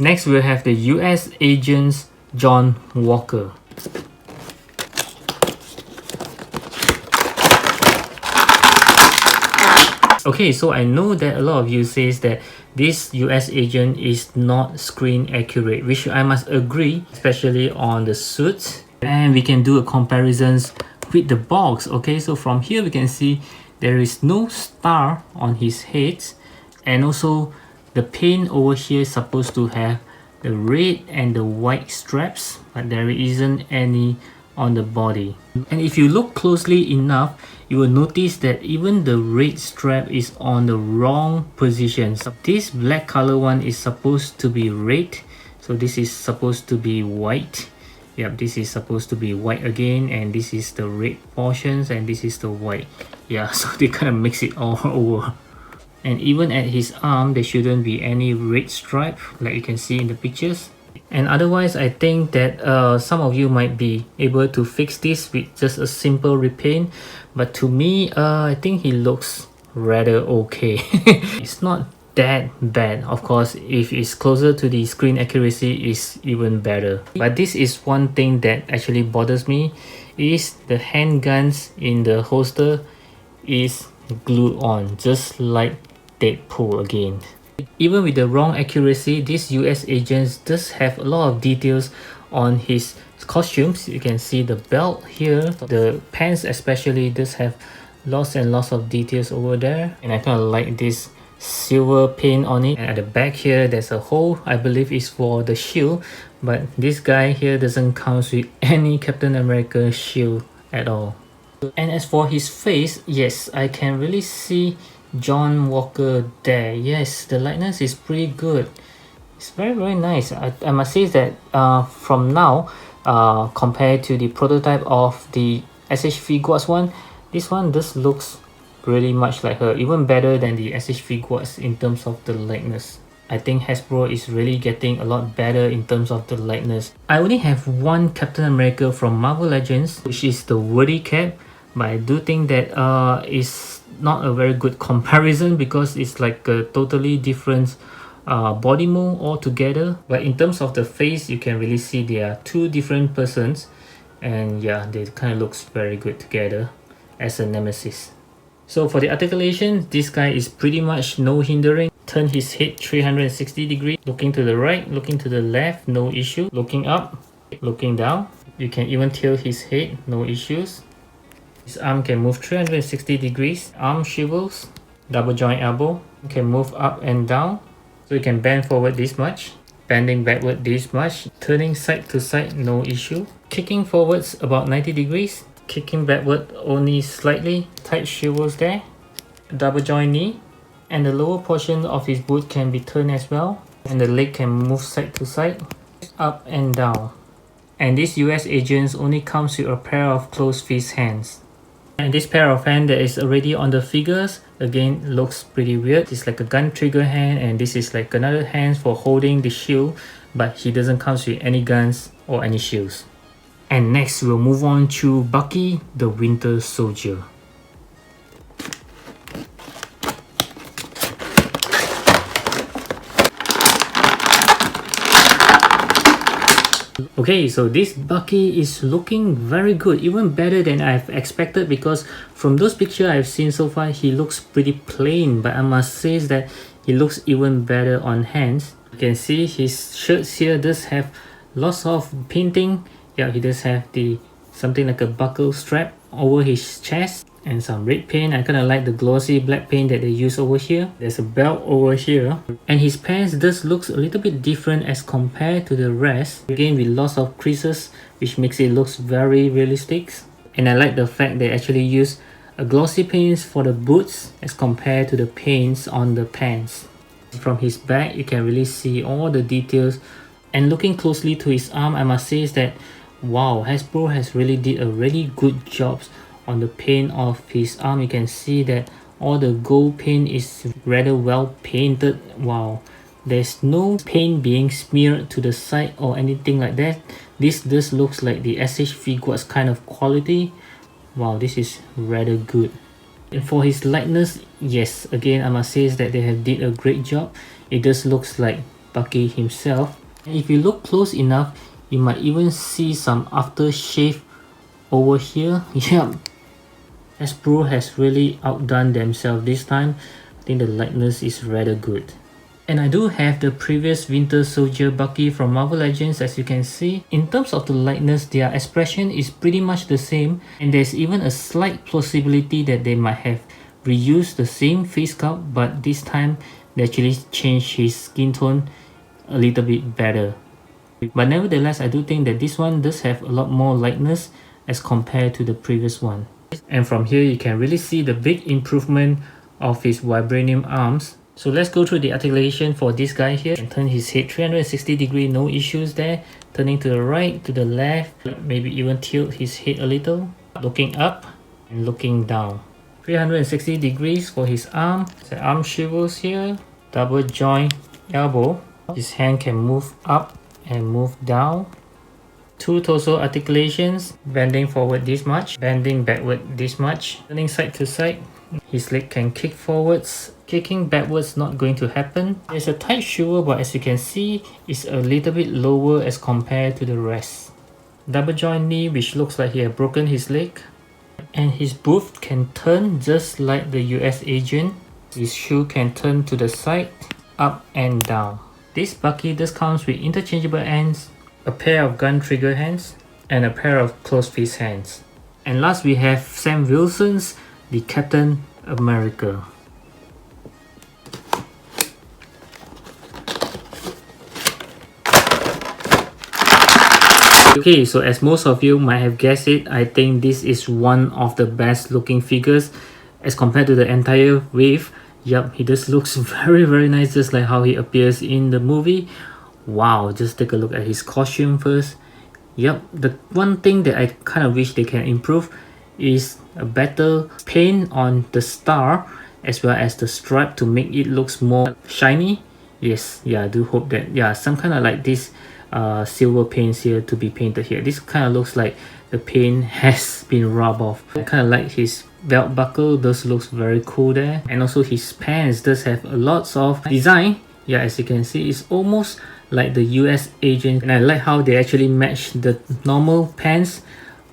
Next we'll have the US agent John Walker. Okay, so I know that a lot of you says that this US agent is not screen accurate, which I must agree, especially on the suit. And we can do a comparisons with the box. Okay, so from here we can see there is no star on his head, and also the paint over here is supposed to have the red and the white straps, but there isn't any on the body. And if you look closely enough, you will notice that even the red strap is on the wrong position. So this black color one is supposed to be red, so this is supposed to be white. Yep, this is supposed to be white again, and this is the red portions, and this is the white. Yeah, so they kind of mix it all over. And even at his arm, there shouldn't be any red stripe like you can see in the pictures. And otherwise, I think that some of you might be able to fix this with just a simple repaint, but to me, I think he looks rather okay. It's not that bad. Of course, if it's closer to the screen accuracy, is even better. But this is one thing that actually bothers me, is the handguns in the holster is glued on, just like Deadpool again. Even with the wrong accuracy, this US agent does have a lot of details on his costumes. You can see the belt here, the pants especially does have lots and lots of details over there, and I kind of like this silver paint on it. And at the back here there's a hole, I believe is for the shield, but this guy here doesn't come with any Captain America shield at all. And as for his face, yes, I can really see John Walker there. Yes, the likeness is pretty good. It's very nice. I must say that from now, compared to the prototype of the SH Figuarts one, this one just looks really much like her, even better than the SH Figuarts in terms of the likeness. I think Hasbro is really getting a lot better in terms of the likeness. I only have one Captain America from Marvel Legends, which is the Woody Cap, but I do think that is not a very good comparison because it's like a totally different body mold altogether. But in terms of the face, you can really see they are two different persons, and yeah, they kind of looks very good together as a nemesis. So for the articulation, this guy is pretty much no hindering. Turn his head 360 degrees, looking to the right, looking to the left, no issue. Looking up, looking down, you can even tilt his head, no issues. His arm can move 360 degrees, arm swivels, double joint elbow, can move up and down, so you can bend forward this much, bending backward this much, turning side to side, no issue, kicking forwards about 90 degrees, kicking backward only slightly, tight swivels there, double joint knee, and the lower portion of his boot can be turned as well, and the leg can move side to side, up and down. And this US agent only comes with a pair of closed fist hands. And this pair of hands that is already on the figures, again, looks pretty weird. It's like a gun trigger hand, and this is like another hand for holding the shield, but he doesn't come with any guns or any shields. And next we'll move on to Bucky the Winter Soldier. Okay, so this Bucky is looking very good, even better than I've expected, because from those pictures I've seen so far, he looks pretty plain, but I must say that he looks even better on hands. You can see his shirts here does have lots of painting. Yeah, he does have the something like a buckle strap over his chest, and some red paint. I kind of like the glossy black paint that they use over here. There's a belt over here, and his pants does looks a little bit different as compared to the rest, again with lots of creases, which makes it looks very realistic. And I like the fact they actually use a glossy paints for the boots as compared to the paints on the pants. From his back, you can really see all the details, and looking closely to his arm, I must say is that wow, Hasbro has really did a really good job on the paint of his arm. You can see that all the gold paint is rather well painted. Wow, there's no paint being smeared to the side or anything like that. This looks like the SH Figuarts kind of quality. Wow, this is rather good. And for his likeness, yes, again I must say is that they have did a great job. It just looks like Bucky himself. And if you look close enough, you might even see some aftershave over here. Yeah, Hasbro has really outdone themselves this time. I think the likeness is rather good. And I do have the previous Winter Soldier Bucky from Marvel Legends, as you can see. In terms of the likeness, their expression is pretty much the same, and there's even a slight possibility that they might have reused the same face sculpt, but this time they actually changed his skin tone a little bit better. But nevertheless, I do think that this one does have a lot more likeness as compared to the previous one. And from here you can really see the big improvement of his vibranium arms. So let's go through the articulation for this guy here. And turn his head 360 degrees, no issues there. Turning to the right, to the left, maybe even tilt his head a little. Looking up and looking down. 360 degrees for his arm. The arm swivels here. Double joint elbow. His hand can move up and move down. Two torso articulations, bending forward this much, bending backward this much, turning side to side. His leg can kick forwards, kicking backwards not going to happen. There's a tight swivel, but as you can see, it's a little bit lower as compared to the rest. Double joint knee, which looks like he had broken his leg. And his boot can turn just like the US agent. His shoe can turn to the side, up and down. This Bucky does comes with interchangeable ends, a pair of gun trigger hands, and a pair of closed fist hands. And last we have Sam Wilson's the Captain America. Okay, so as most of you might have guessed it, I think this is one of the best looking figures as compared to the entire wave. Yup, he just looks very nice, just like how he appears in the movie. Wow, just take a look at his costume first. Yup, the one thing that I kind of wish they can improve is a better paint on the star as well as the stripe to make it looks more shiny. Yes, yeah, I do hope that, yeah, some kind of like this silver paints here to be painted here. This kind of looks like the paint has been rubbed off. I kind of like his belt buckle, those looks very cool there. And also his pants does have a lots of design. Yeah, as you can see, it's almost like the US agent, and I like how they actually match the normal pants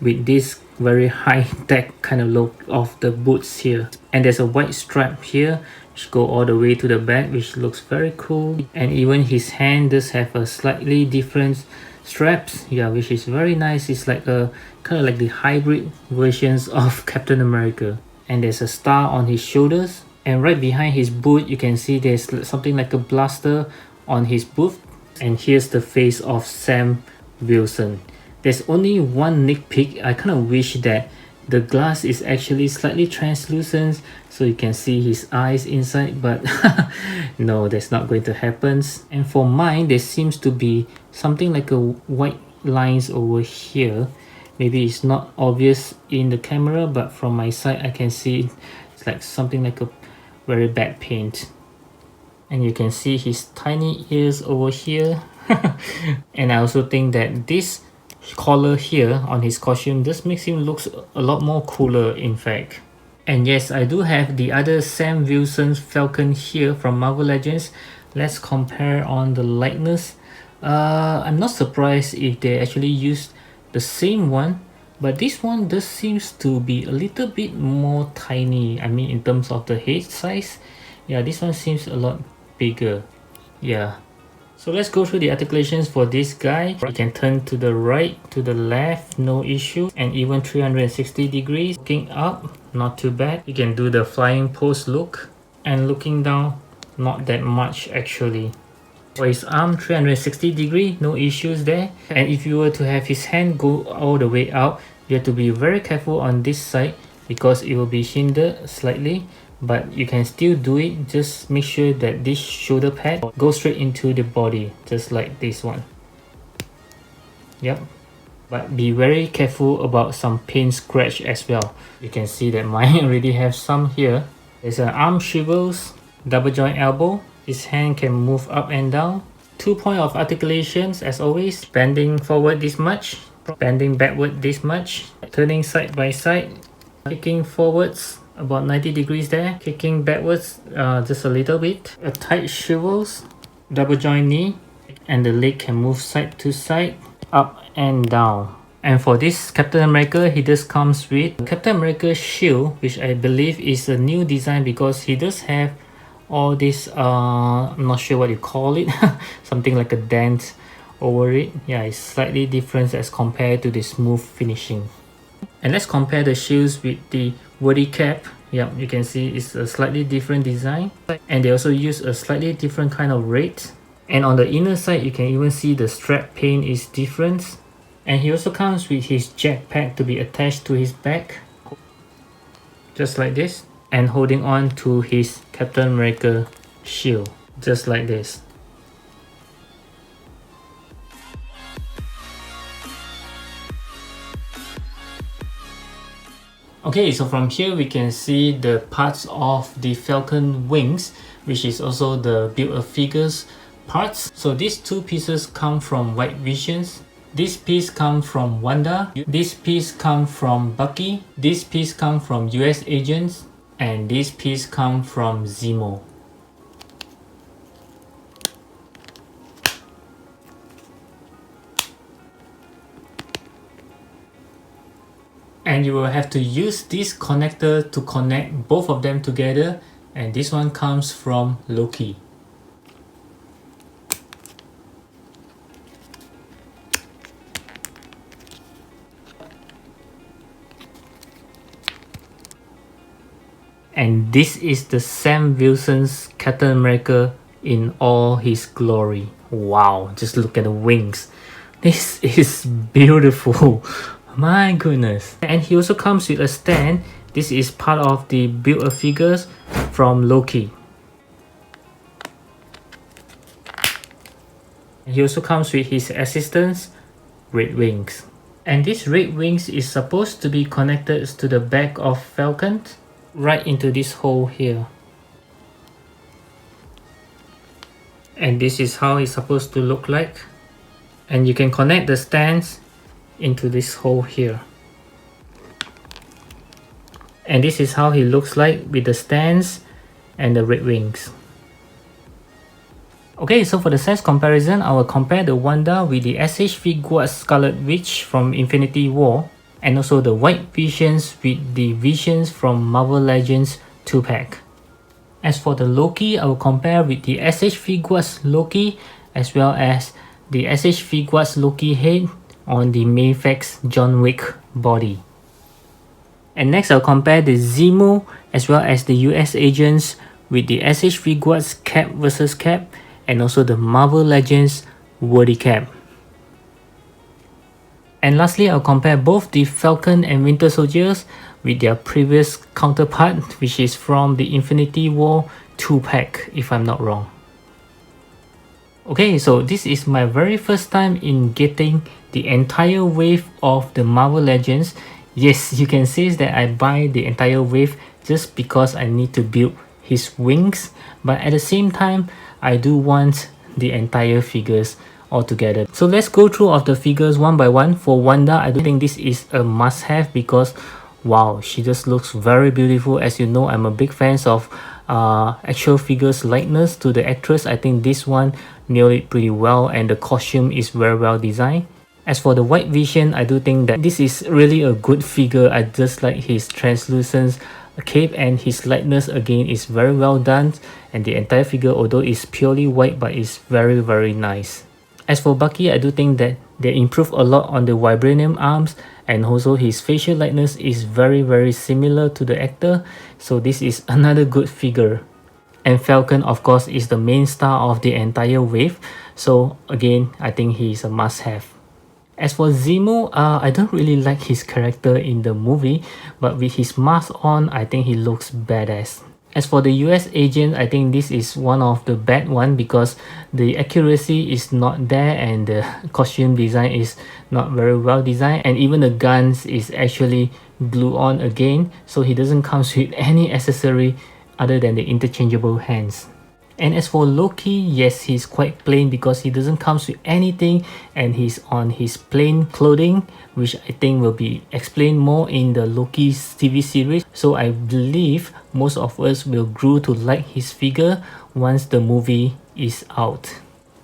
with this very high-tech kind of look of the boots here. And there's a white stripe here which go all the way to the back, which looks very cool. And even his hand does have a slightly different straps, yeah, which is very nice. It's like a kind of like the hybrid versions of Captain America. And there's a star on his shoulders, and right behind his boot you can see there's something like a blaster on his boot. And here's the face of Sam Wilson. There's only one nitpick. I kind of wish that the glass is actually slightly translucent so you can see his eyes inside, but no, that's not going to happen. And for mine, there seems to be something like a white lines over here. Maybe it's not obvious in the camera, but from my side I can see it's like something like a very bad paint. And you can see his tiny ears over here. And I also think that this collar here on his costume just makes him look a lot more cooler, in fact. And yes, I do have the other Sam Wilson's Falcon here from Marvel Legends. Let's compare on the likeness. I'm not surprised if they actually used the same one, but this one just seems to be a little bit more tiny. I mean, in terms of the head size, yeah, this one seems a lot bigger. Yeah. So let's go through the articulations for this guy. You can turn to the right, to the left, no issue, and even 360 degrees. Looking up, not too bad. You can do the flying pose look, and looking down, not that much actually. For his arm, 360 degree, no issues there. And if you were to have his hand go all the way out, you have to be very careful on this side because it will be hindered slightly. But you can still do it. Just make sure that this shoulder pad goes straight into the body, just like this one. Yep. But be very careful about some paint scratch as well. You can see that mine already have some here. There's an arm swivels, double joint elbow. His hand can move up and down. 2 point of articulations as always. Bending forward this much, bending backward this much, turning side by side, kicking forwards about 90 degrees there, kicking backwards just a little bit, a tight swivels, double joint knee, and the leg can move side to side, up and down. And for this Captain America, he just comes with Captain America shield, which I believe is a new design because he does have all this I'm not sure what you call it, something like a dent over it. Yeah, it's slightly different as compared to the smooth finishing. And let's compare the shields with the woody cap. Yeah, you can see it's a slightly different design, and they also use a slightly different kind of red. And on the inner side, you can even see the strap paint is different. And he also comes with his jetpack to be attached to his back, just like this, and holding on to his Captain America shield, just like this. Okay, so from here we can see the parts of the Falcon wings, which is also the Build-A-Figures parts. So these two pieces come from White Visions. This piece comes from Wanda. This piece comes from Bucky. This piece comes from US Agents. And this piece comes from Zemo. And you will have to use this connector to connect both of them together, and this one comes from Loki. And this is the Sam Wilson's Captain America in all his glory. Wow, just look at the wings. This is beautiful. My goodness. And he also comes with a stand. This is part of the Build-A-Figures from Loki. He also comes with his assistants, Red Wings. And this Red Wings is supposed to be connected to the back of Falcon, right into this hole here. And this is how it's supposed to look like. And you can connect the stands into this hole here. And this is how he looks like with the stands and the Red Wings. Okay, so for the size comparison, I will compare the Wanda with the SH Figuarts Scarlet Witch from Infinity War, and also the White Visions with the Visions from Marvel Legends 2-pack. As for the Loki, I will compare with the SH Figuarts Loki as well as the SH Figuarts Loki head on the Mayfix John Wick body. And next I'll compare the Zemo as well as the US Agents with the SH Figuarts cap versus cap, and also the Marvel Legends Woody cap. And lastly, I'll compare both the Falcon and Winter Soldiers with their previous counterpart, which is from the Infinity War 2-pack, if I'm not wrong. Okay, so this is my very first time in getting the entire wave of the Marvel Legends. Yes, you can say that I buy the entire wave just because I need to build his wings, but at the same time, I do want the entire figures altogether. So let's go through of the figures one by one. For Wanda, I do think this is a must-have because wow, she just looks very beautiful. As you know, I'm a big fan of actual figures likeness to the actress. I think this one nailed it pretty well, and the costume is very well designed. As for the White Vision, I do think that this is really a good figure. I just like his translucent cape, and his lightness again is very well done, and the entire figure, although it's purely white, but it's very nice. As for Bucky, I do think that they improved a lot on the vibranium arms, and also his facial likeness is very similar to the actor, so this is another good figure. And Falcon, of course, is the main star of the entire wave, so again, I think he is a must-have. As for Zemo, I don't really like his character in the movie, but with his mask on, I think he looks badass. As for the US Agent, I think this is one of the bad one because the accuracy is not there, and the costume design is not very well designed, and even the guns is actually glue on again, so he doesn't come with any accessory other than the interchangeable hands. And as for Loki, yes, he's quite plain because he doesn't come with anything, and he's on his plain clothing, which I think will be explained more in the Loki's TV series. So I believe most of us will grow to like his figure once the movie is out.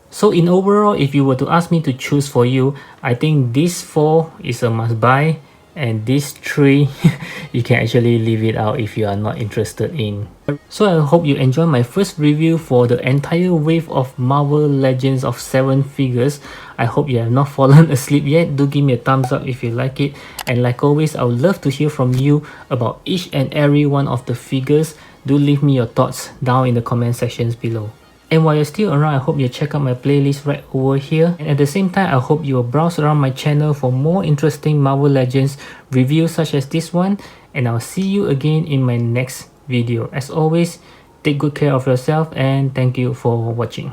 So in overall, if you were to ask me to choose for you, I think this 4 is a must buy, and this 3 you can actually leave it out if you are not interested in. So I hope you enjoyed my first review for the entire wave of Marvel Legends of 7 figures. I hope you have not fallen asleep yet. Do give me a thumbs up if you like it, and like always, I would love to hear from you about each and every one of the figures. Do leave me your thoughts down in the comment sections below. And while you're still around, I hope you check out my playlist right over here. And at the same time, I hope you will browse around my channel for more interesting Marvel Legends reviews such as this one. And I'll see you again in my next video. As always, take good care of yourself and thank you for watching.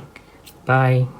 Bye.